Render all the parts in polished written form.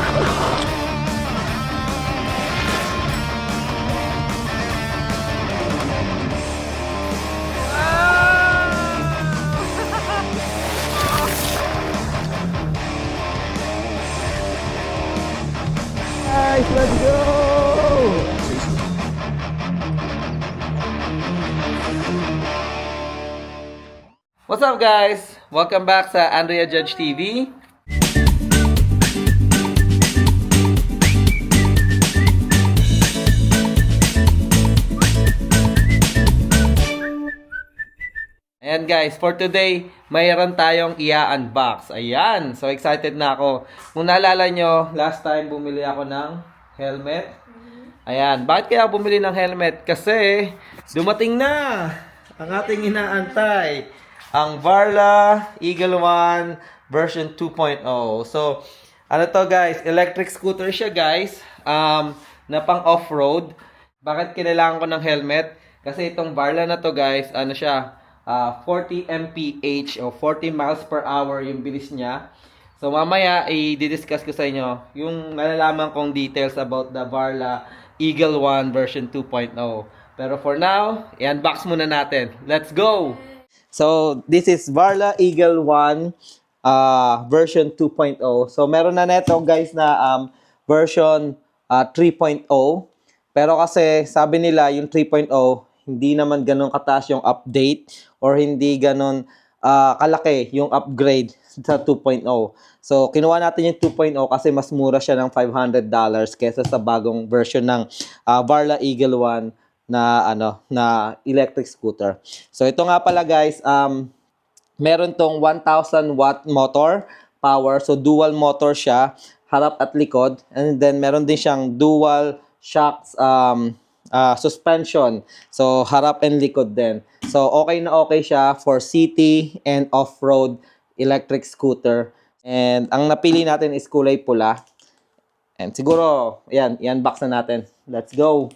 Guys, let's go! What's up guys? Welcome back sa Andrea Judge TV. Ayan guys, for today, mayroon tayong i-unbox. Ayan, so excited na ako. Kung naalala nyo, last time bumili ako ng helmet. Ayan, bakit kaya bumili ng helmet? Kasi dumating na ang ating inaantay, ang Varla Eagle One version 2.0. So, ano to guys, electric scooter siya guys, na pang off-road. Bakit kailangan ko ng helmet? Kasi itong Varla na to guys, ano siya, 40 mph o 40 miles per hour yung bilis niya. So mamaya i-discuss ko sa inyo yung nalalaman kong details about the Varla Eagle One version 2.0. Pero for now, i-unbox muna natin. Let's go! So this is Varla Eagle One version 2.0. So meron na neto guys na version 3.0. Pero kasi sabi nila yung 3.0 hindi naman ganun kataas yung update or hindi ganun kalaki yung upgrade sa 2.0. So, kinuha natin yung 2.0 kasi mas mura siya ng $500 kesa sa bagong version ng Varla Eagle One na na electric scooter. So, ito nga pala guys, meron tong 1,000 watt motor power. So, dual motor siya, harap at likod. And then, meron din siyang dual shocks suspension. So, harap and likod din. So, okay na okay siya for city and off-road electric scooter. And ang napili natin is kulay pula. And siguro, yan, i-unbox na natin. Let's go!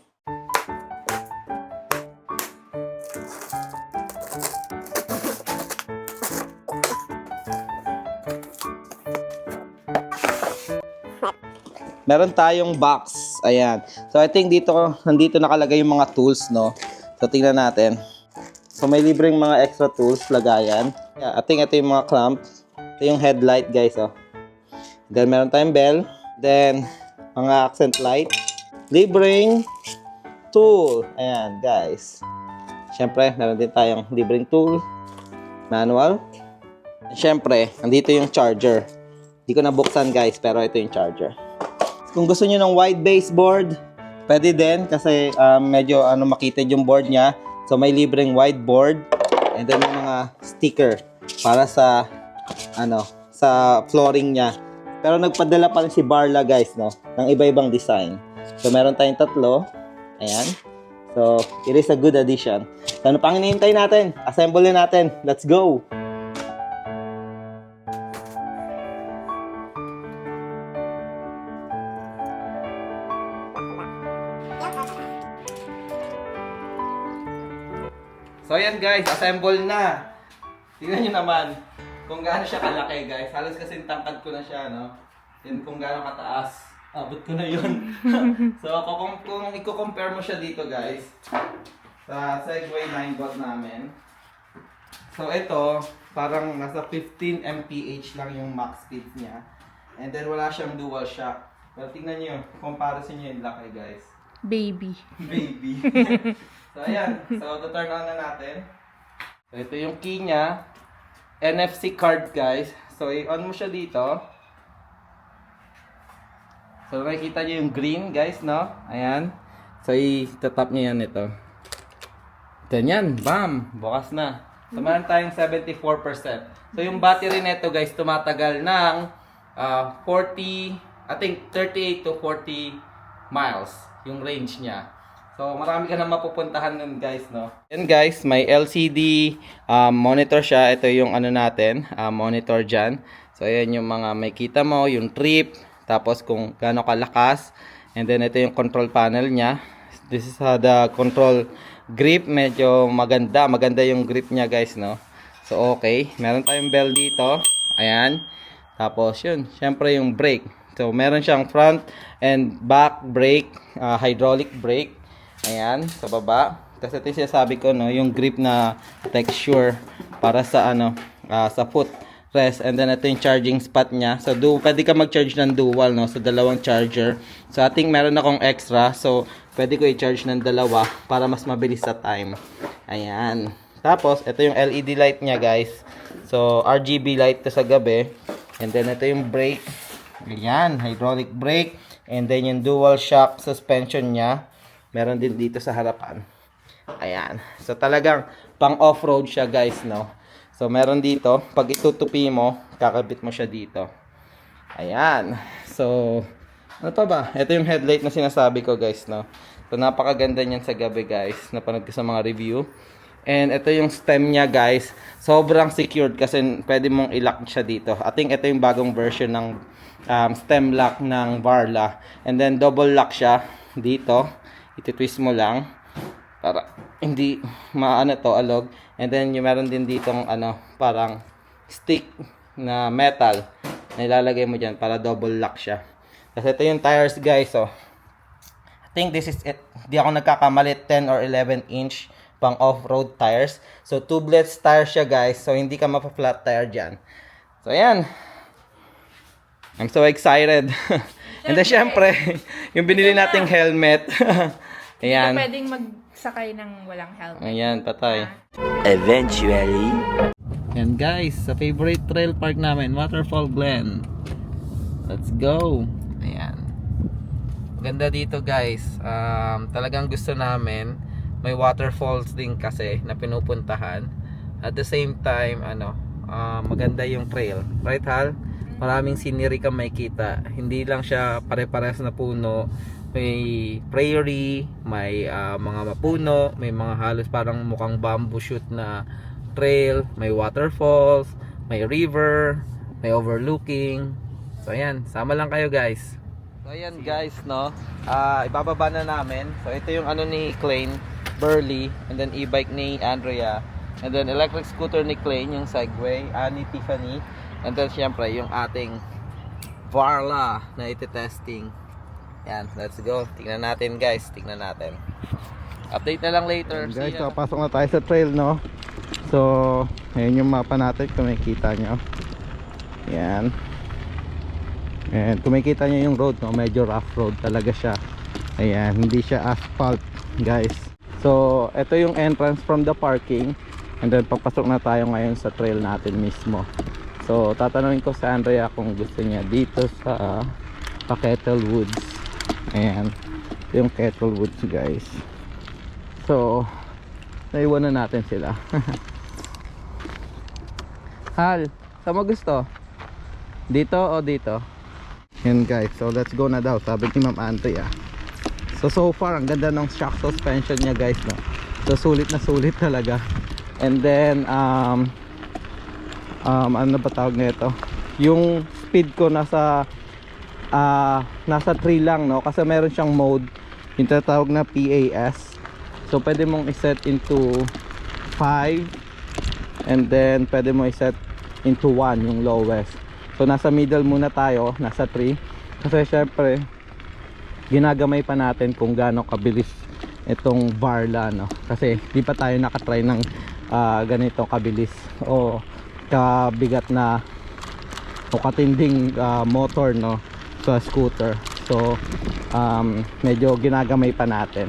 Meron tayong box. Ayan. So, I think nandito nakalagay yung mga tools, no? So, tingnan natin. So, may libreng mga extra tools, lagayan. Yeah, I think ito yung mga clamps. Ito yung headlight, guys, oh. Then, meron tayong bell. Then, mga accent light. Libreng tool. Ayan, guys. Siyempre, meron din tayong libreng tool. Manual. Siyempre, nandito yung charger. Hindi ko nabuksan, guys, pero ito yung charger. Kung gusto niyo ng wide baseboard, pwede din kasi medyo makitid yung board niya. So may libreng wide board and then may mga sticker para sa sa flooring niya. Pero nagpadala pa rin si Varla guys, no, ng iba-ibang design. So meron tayong tatlo. Ayan. So it is a good addition. So ano pang hinihintay natin? Assemble natin. Let's go. So ayan guys, assemble na. Tingnan nyo naman kung gaano siya kalaki guys. Halos kasi tangkad ko na siya, no? Yan kung gaano kataas. Abot ko na yun. So kung i-compare mo siya dito guys, sa Segway 9V namin. So ito, parang nasa 15 mph lang yung max speed niya. And then wala siyang dual shock. Pero tingnan nyo, comparison nyo yung laki guys. Baby. Baby. So, ayan. So, turn on na natin. So, ito yung key niya. NFC card, guys. So, i-on mo siya dito. So, nakikita niyo yung green, guys, no? Ayan. So, i-tap niyo yan ito. Ganyan. Bam! Bukas na. So, meron tayong 74%. So, yung battery nito, guys, tumatagal ng 38 to 40 miles yung range niya. So, marami ka na mapupuntahan nun guys, no? Yan guys, may LCD monitor siya. Ito yung natin, monitor dyan. So, ayan yung mga may kita mo, yung trip, tapos kung gaano kalakas. And then, ito yung control panel niya. This is the control grip. Medyo maganda. Maganda yung grip niya guys, no? So, okay. Meron tayong bell dito. Ayan. Tapos, yun. Syempre yung brake. So, meron siyang front and back brake, hydraulic brake. Ayan, sa baba. Tapos ito yung sinasabi ko, no, yung grip na texture para sa sa foot rest. And then ito yung charging spot niya. So pwede ka mag-charge ng dual, no, so dalawang charger. So I think meron akong extra, so pwede ko i-charge ng dalawa para mas mabilis sa time. Ayan. Tapos ito yung LED light niya, guys. So RGB light to sa gabi. And then ito yung brake. Ayan, hydraulic brake. And then yung dual shock suspension niya. Meron din dito sa harapan. Ayan. So talagang pang off-road siya, guys, no. So meron dito, pag itutupi mo, kakabit mo siya dito. Ayan. So ano pa ba? Ito yung headlight na sinasabi ko, guys, no. So napakaganda niyan sa gabi, guys. Napanood ko sa mga review. And ito yung stem niya, guys. Sobrang secured kasi pwede mong i-lock siya dito. I think ito yung bagong version ng stem lock ng Varla. And then double lock siya dito. Iti-twist mo lang para hindi maano to, alog. And then yung meron din ditong parang stick na metal na ilalagay mo dyan para double lock siya. Kasi ito yung tires, guys. So I think this is it. Di ako nagkakamali, 10 or 11 inch pang off-road tires. So tubeless tires siya, guys. So hindi ka mapa-flat tire dyan. So ayan, I'm so excited. And then syempre yung binili nating helmet. Ayan. Hindi pwedeng magsakay ng walang helmet. Ayan, patay. Eventually. And guys, sa favorite trail park namin, Waterfall Glen. Let's go. Ayan. Ganda dito, guys. Talagang gusto namin. May waterfalls din kasi na pinupuntahan. At the same time, maganda yung trail. Right, Hal? Maraming scenery ka makikita. Hindi lang siya pare-pares na puno. May prairie, may mga mapuno, may mga halos parang mukhang bamboo shoot na trail, may waterfalls, may river, may overlooking. So ayan, sama lang kayo, guys. So ayan, guys, no. Ibababa na namin. So ito yung ni Klein, Burley, and then e-bike ni Andrea, and then electric scooter ni Klein, yung Segway, ni Tiffany, and then syempre yung ating Varla na iti-testing. Yan, let's go. Tingnan natin, guys. Tingnan natin. Update na lang later. Guys, so pasok na tayo sa trail, no. So ayun yung mapa natin, kung makikita nyo. Yan. And kung makikita nyo yung road, no, medyo rough road talaga siya. Ayan, hindi siya asphalt, guys. So ito yung entrance from the parking. And then papasok na tayo ngayon sa trail natin mismo. So tatanungin ko sa Andrea kung gusto niya dito sa Kettle Woods. Ayan, yung Kettle Woods, guys. So naiwan na natin sila. Hal, saan mo gusto? Dito o dito? Yan, guys, so let's go na daw, sabi ni Ma'am Andrea. So far ang ganda ng shock suspension niya, guys, no? So sulit na sulit talaga. And then ano ba tawag nito? Yung speed ko nasa 3 lang, no, kasi meron siyang mode yung tatawag na PAS. So pwede mong iset into 5, and then pwede mo iset into 1 yung lowest. So nasa middle muna tayo, nasa 3, kasi syempre ginagamay pa natin kung gaano kabilis itong Varla, no, kasi di pa tayo nakatry ng ganito kabilis o kabigat na o katinding motor, no, sa scooter. So medyo ginagamay pa natin.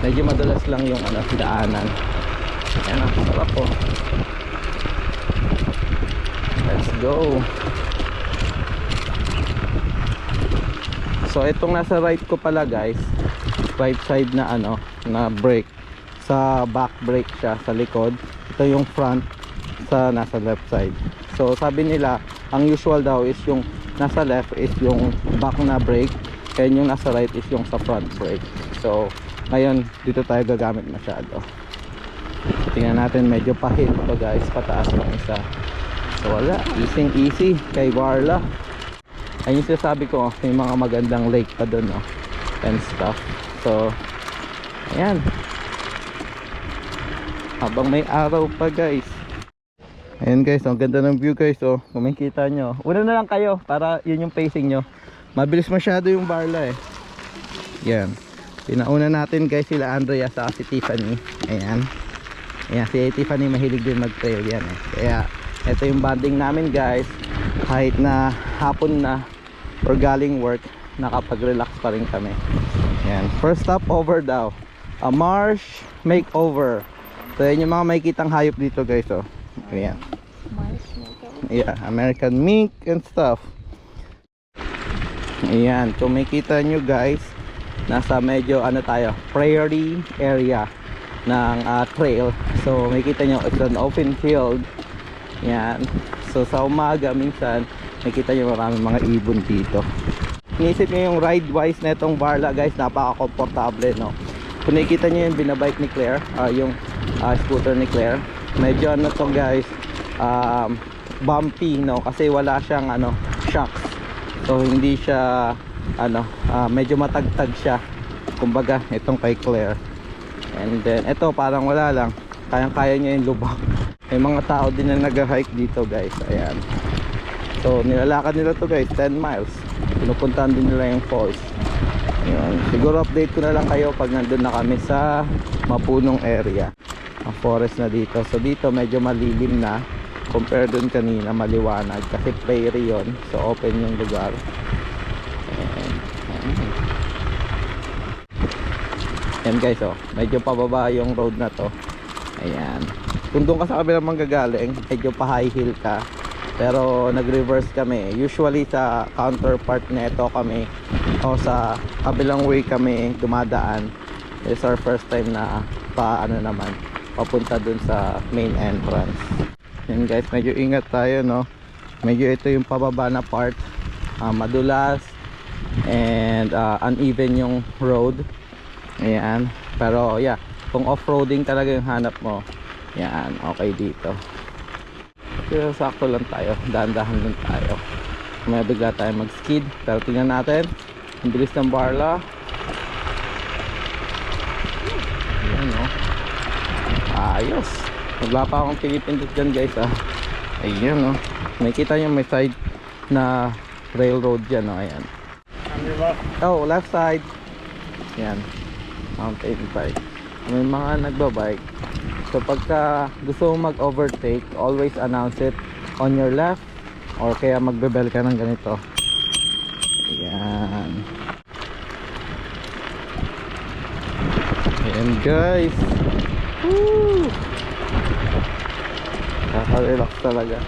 Medyo madulas lang yung daanan. Ayan, ang sarap po. Let's go. So itong nasa right ko pala, guys, right side na na brake, sa back brake siya sa likod. Ito yung front sa nasa left side. So sabi nila ang usual daw is yung nasa left is yung back na brake, and yung nasa right is yung sa front brake. So ngayon dito tayo gagamit masyado. Tingnan natin, medyo pa-hill to, guys, pataas ng isa. So wala, easy kay Varla. Ayun yung sinasabi ko, may mga magandang lake pa doon, no, and stuff. So ayan, habang may araw pa, guys. Ayan, guys, ang ganda ng view, guys. So kung makikita nyo, una na lang kayo para yun yung facing nyo. Mabilis masyado yung Barla eh. Yan. Pinauna natin guys sila Andrea sa si Tiffany. Ayan. Ayan, si Tiffany mahilig din mag-trail yan eh. Kaya ito yung bonding namin guys. Kahit na hapon na or galing work, nakapag-relax pa rin kami. Ayan. First stop over daw. A marsh makeover. So yan yung mga makikitang hayop dito guys oh. Ayan. Yeah, American mink and stuff. Ayan, kung makikita nyo guys, nasa medyo ano tayo, prairie area ng trail. So makikita nyo, it's an open field. Ayan. So sa umaga minsan, makikita nyo maraming mga ibon dito. Inisip nyo yung ride wise na itong Barla guys, napaka-komportable no. Kung nakikita nyo yung binabike ni Claire, yung scooter ni Claire, medyo ano to guys, bumpy no, kasi wala siyang ano, shocks. So hindi siya ano, medyo matagtag siya. Kumbaga itong kay Claire. And then ito parang wala lang, kayang-kaya niya yung lubak. May mga tao din na nag-hike dito guys. Ayan. So nilalakad nila to guys, 10 miles. Pinupuntahan din nila yung falls. Ayan. Siguro update ko na lang kayo pag nandun na kami sa mapunong area. Ang forest na dito. So dito medyo malilim na compare dun kanina, maliwanag kasi prairie yon, so open yung lugar. Ayan guys oh, medyo pababa yung road na to. Ayan, kung doon ka sa kabilang manggagaling, medyo pa high hill ka, pero nag reverse kami. Usually sa counterpart na ito kami o sa kabilang way kami dumadaan. It's our first time na pa ano naman, papunta dun sa main entrance. Yan guys, medyo ingat tayo no. Medyo ito yung pababa na part, madulas and uneven yung road. Ayan, pero yeah, kung off-roading talaga yung hanap mo, yan, okay dito. Pero sakto lang tayo, dahan-dahan lang tayo. May bigla tayo mag-skid, pero tingnan natin ang bilis ng Barla. Ayan no, ayos. Wala pa akong pinipindot dyan guys ah. Ayan no, nakikita nyo may side na railroad dyan no. Ayan. Oh, left side. Ayan, mountain bike. May mga nagbabike. So pagka gusto mo mag-overtake, always announce it on your left, or kaya magbebel ka ng ganito. Ayan. Ayan guys. Woo! Nakaka-relax talaga.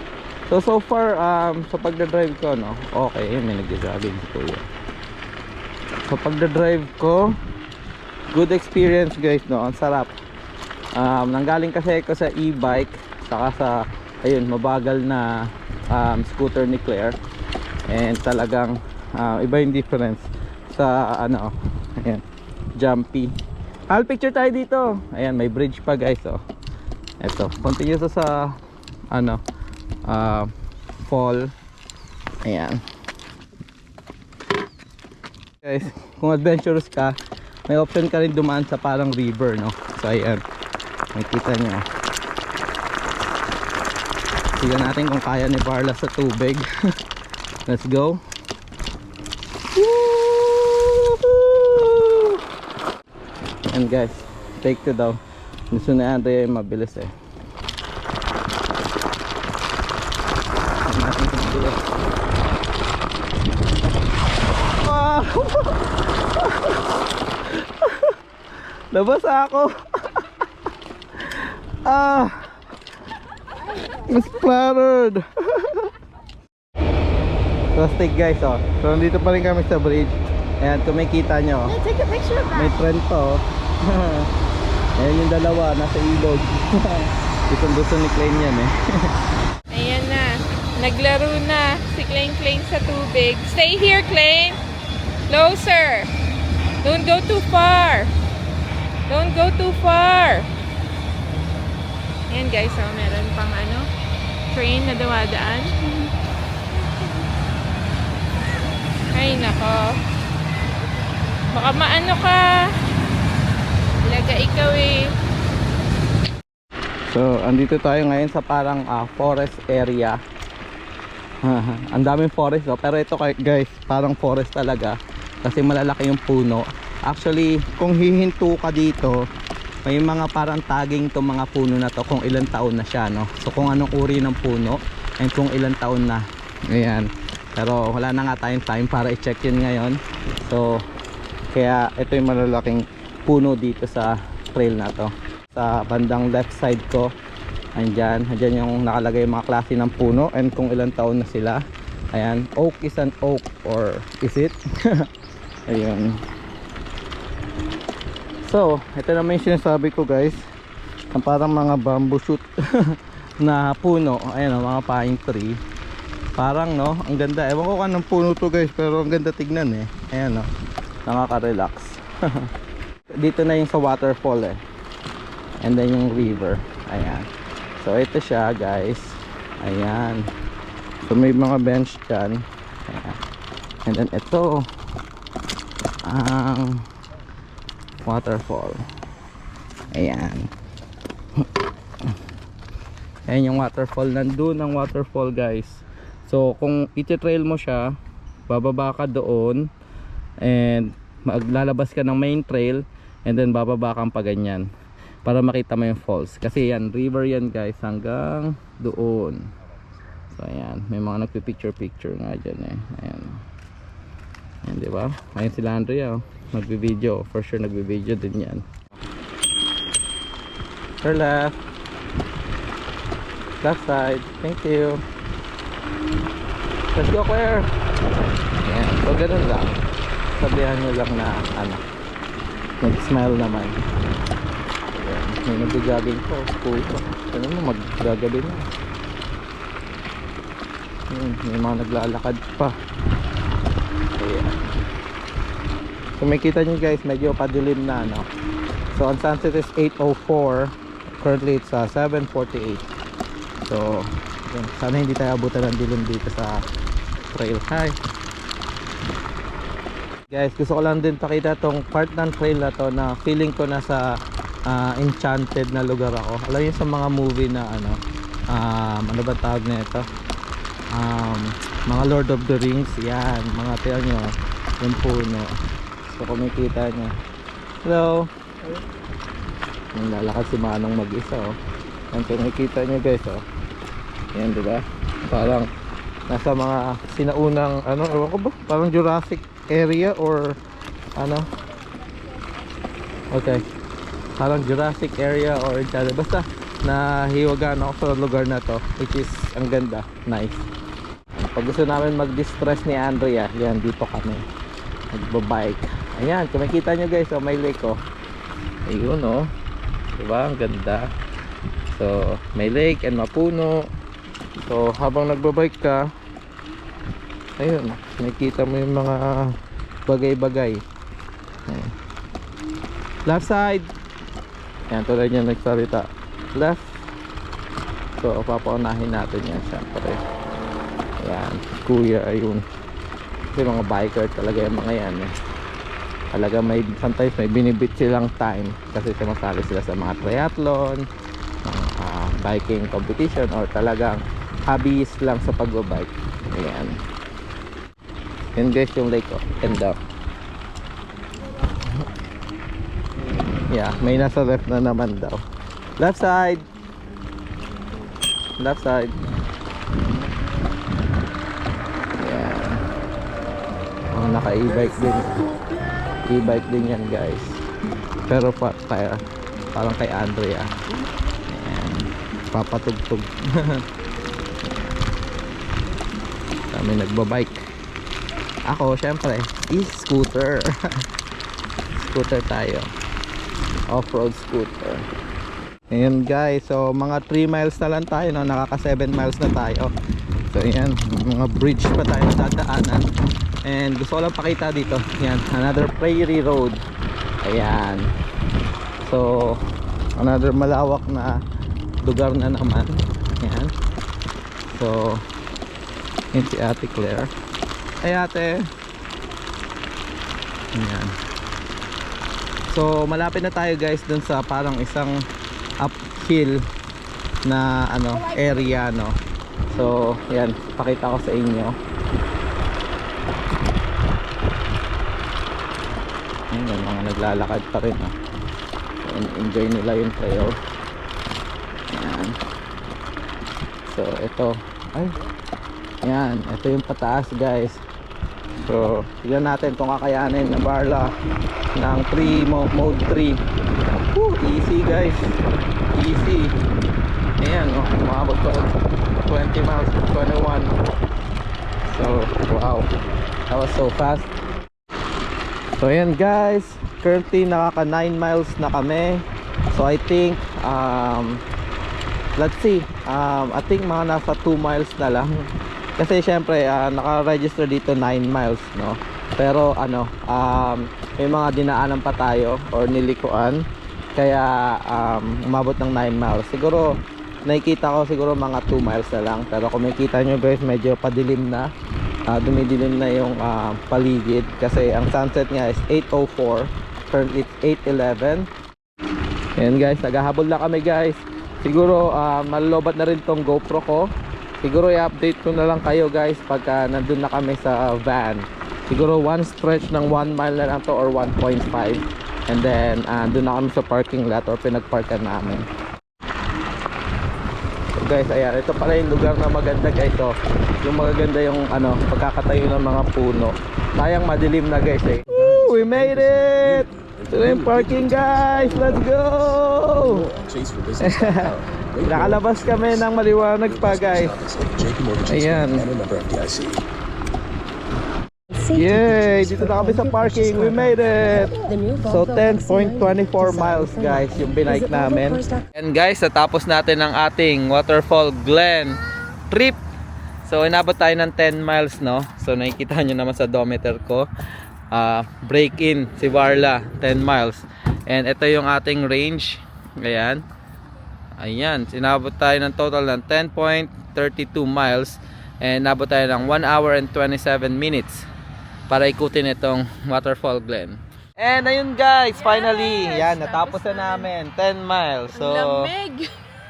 So far sa pagdadrive ko no, okay, may nag-jogging si Kuya. Sa pagdadrive ko, good experience guys no, ang sarap. Nanggaling kasi ako sa e-bike, saka sa ayun, mabagal na scooter ni Claire. And talagang iba yung difference sa ano, ayan, jumpy. I'll picture tayo dito. Ayan, may bridge pa guys oh. Ito, continue to sa ano, fall. Ayan guys, kung adventurous ka, may option ka rin dumaan sa parang river no. So ayan, makikita nyo. Tignan natin kung kaya ni Barla sa tubig. Let's go. And guys, take 2 daw. Gusto na Andrea yung mabilis eh. Wow! Nabasa ako. Splattered. Plastic guys oh. So nandito pa rin kami sa bridge. Ayan, kung makikita nyo, Take a picture of may trend pa oh. Ayan yung dalawa, nasa ilog. Itong gusto ni Klein yan eh. Ayan na. Naglaro na si Klein sa tubig. Stay here, Klein. Closer. Don't go too far. Don't go too far. Ayan guys, oh, meron pang ano, train na dumadaan. Ay nako. Baka maano ka. Ilaga ikaw eh. So andito tayo ngayon sa parang forest area. Ang daming forest, oh. Pero ito guys, parang forest talaga kasi malalaki yung puno. Actually, kung hihinto ka dito, may mga parang tagging to mga puno na to kung ilang taon na siya, no? So kung anong uri ng puno and kung ilang taon na. Ayan. Pero wala na nga tayong time para i-check yun ngayon. So kaya ito yung malalaking puno dito sa trail na to. Sa bandang left side ko, andyan yung nakalagay yung mga klase ng puno and kung ilang taon na sila. Ayan, oak is an oak, or is it? Ayun. So ito naman yung sinasabi ko guys, ang parang mga bamboo shoot na puno. Ayan o, mga pine tree. Parang no, ang ganda. Ewan ko kung anong puno to guys, pero ang ganda tignan eh. Ayan o, nakaka-relax. Dito na yung sa waterfall eh, and then yung river. Ayan, so ito siya guys. Ayan, so may mga bench dyan. Ayan. And then ito ang waterfall. Ayan. Ayan yung waterfall. Nandun ang waterfall guys. So kung iti-trail mo siya, bababa ka doon and maglalabas ka ng main trail and then bababa kang pa ganyan para makita mo yung falls. Kasi yan, river yan guys hanggang doon. So ayan, may mga nagpipicture nga dyan eh. Ayan. Ayan, diba? Ayan sila Andrea, oh. Nagbi-video. For sure nagbi-video din yan. Turn left. Left side. Thank you. Let's go, Claire. Ayan, so ganun lang. Sabihan nyo lang na ano, mag-smile naman. Ayan, may nag-jogging po. Cool po. Ano mo, mag-gagabi na. Ayan, may mga naglalakad pa. Ayan. So makita nyo guys, medyo padilim na, no? So ang sunset is 8:04. Currently it's 7:48. So yun, sana hindi tayo abutan ng dilim dito sa trail. Hi guys, gusto ko lang din pakita tong part ng trail na to na feeling ko nasa enchanted na lugar ako. Alam niyo sa mga movie na ano, ano ba tawag na ito, mga Lord of the Rings, yan, mga tiyan nyo yung puno. So kung makita nyo, hello, yung lalakad si Manong mag-isa, oh. Yan, kung makita nyo guys, oh. Yan, diba? Parang nasa mga sinaunang ano, ewan ko ba, parang Jurassic area or ano, okay, parang Jurassic area or basta nahiwagaan ako sa lugar na to, which is ang ganda, nice. Pag gusto namin mag-distress ni Andrea, yan, dito kami nagbabike. Ayan, kung makita nyo guys, oh, may lake, oh. Ayun, oh, diba, ang ganda. So may lake and mapuno. So habang nagbabike ka, ayun, nakikita mo yung mga bagay-bagay. Ayan. Left side. Yan, tulad niya nagsalita. Left. So papaunahin natin yan syempre. Ayan, kuya, ayun. Kasi mga biker talaga yung mga yan eh. Talaga may, sometimes may binibit silang time kasi sumasali sila sa mga triathlon, biking competition, or talagang hobbies lang sa pagbabike. Ayan. Yan guys yung lake, oh. Ganda. Yeah, may nasa left na naman daw. Left side. Left side. Ayan. Oh, naka e-bike din. E-bike din yan guys. Pero parang kay Andrea. Ayan. Papatugtog. Kami nagbabike. Ako syempre e-scooter. Scooter tayo, off-road scooter. Ayan guys, so mga 3 miles na lang tayo, no? Nakaka 7 miles na tayo. So ayan, mga bridge pa tayo dadaanan. And gusto ko lang pakita dito, ayan, another prairie road. Ayan, so another malawak na lugar na naman. Ayan, so yun si Ate Claire. Ay ate. Ayan. So malapit na tayo guys dun sa parang isang uphill na ano area, no. So, yan, pakita ko sa inyo. Ayan, yung mga naglalakad pa rin, ah. And enjoy nila yung trail. Ayan. So, ito. Ay, ayan, ito yung pataas, guys. So, tignan natin kung kakayanin na Barla ng mode 3. Woo, easy, guys. Easy. Ayan, oh, umabot pa 20 miles, 21. So, wow, that was so fast. So, ayan, guys, currently nakaka 9 miles na kami. So, I think let's see, I think mga nasa 2 miles na lang. Kasi syempre, naka-register dito 9 miles, no? Pero ano, may mga dinaanan pa tayo or nilikuan. Kaya umabot ng 9 miles. Siguro nakikita ko siguro mga 2 miles na lang. Pero kung makikita nyo, guys, medyo padilim na. Dumidilim na yung paligid. Kasi ang sunset nga is 8:04. Currently it's 8:11. Ayan, guys, naghahabol na kami, guys. Siguro malolobat na rin tong GoPro ko. Siguro i-update ko na lang kayo, guys, pagka nandun na kami sa van. Siguro one stretch ng 1 mile na lang to or 1.5. And then doon na kami sa parking lot or pinagparkan namin. So, guys, ayan, ito pala yung lugar na maganda, guys. So, yung magaganda yung pagkakatayo ng mga puno. Sayang madilim na, guys, eh. Woo, we made it! Ito na yung parking, guys. Let's go! Nakalabas kami ng maliwanag pa, guys. Ayan. Yay! Dito na kami sa parking. We made it! So 10.24 miles, guys, yung binike namin. And guys, natapos natin ang ating Waterfall Glen trip. So inabot tayo ng 10 miles, no? So nakikita nyo naman sa odometer ko, break in si Barla 10 miles. And ito yung ating range. Ayan. Ayan, sinabot tayo ng total ng 10.32 miles. And nabot tayo ng 1 hour and 27 minutes para ikutin itong Waterfall Glen. And ayun, guys, finally, yan, natapos na namin 10 miles. So, Lamig!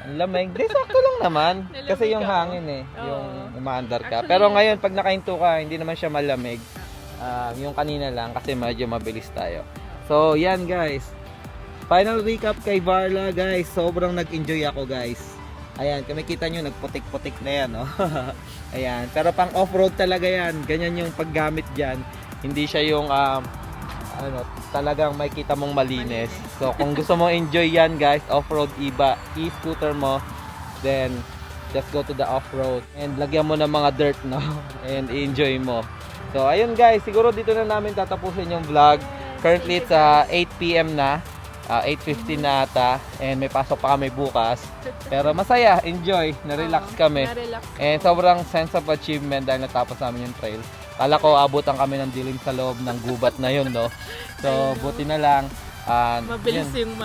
ang lamig. Di, sakto lang naman. Kasi yung hangin eh, yung umaandar ka. Pero ngayon, pag nakahinto ka, hindi naman siya malamig. Yung kanina lang, kasi medyo mabilis tayo. So, yan, guys. Final recap kay Barla, guys. Sobrang nag-enjoy ako, guys. Ayan, kung makita nyo, nagputik-putik na yan, no? Ayan, pero pang off-road talaga yan. Ganyan yung paggamit dyan. Hindi siya yung, talagang makikita mong malinis. So, kung gusto mo enjoy yan, guys, off-road e-scooter mo, then, just go to the off-road. And lagyan mo ng mga dirt, no? And enjoy mo. So, ayun, guys. Siguro dito na namin tatapusin yung vlog. Currently, it's 8 PM na. 8:50 na ata, and may pasok pa kami bukas, pero masaya, enjoy, na-relax kami, and sobrang sense of achievement dahil natapos namin yung trail. Kala ko abutan kami ng dilim sa loob ng gubat na yun, no? So buti na lang,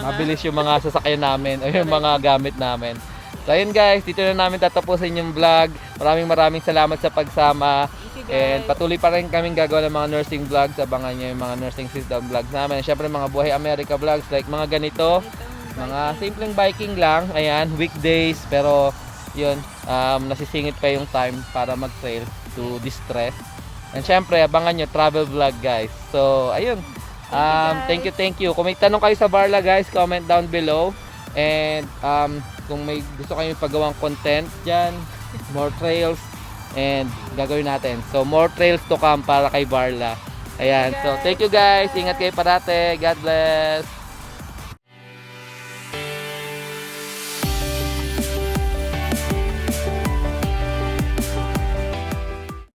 mabilis yung mga sasakyan namin o yung mga gamit namin. So ayun, guys, dito na namin tatapusin yung vlog. Maraming salamat sa pagsama. And patuloy pa rin kaming gagawa ng mga nursing vlogs. Abangan nyo yung mga nursing system vlogs namin. Siyempre mga Buhay America vlogs like mga ganito. Mga simpleng biking lang. Ayan, weekdays. Pero yun, nasisingit pa yung time para mag-trail to distress. And siyempre, abangan nyo travel vlog, guys. So, ayun. Thank you. Kung may tanong kayo sa Barla, guys, comment down below. And kung may gusto kayong ipagawang content dyan, more trails, and gagawin natin. So, more trails to come para kay Barla. Ayan. So, thank you, guys. Ingat kayo parate. God bless.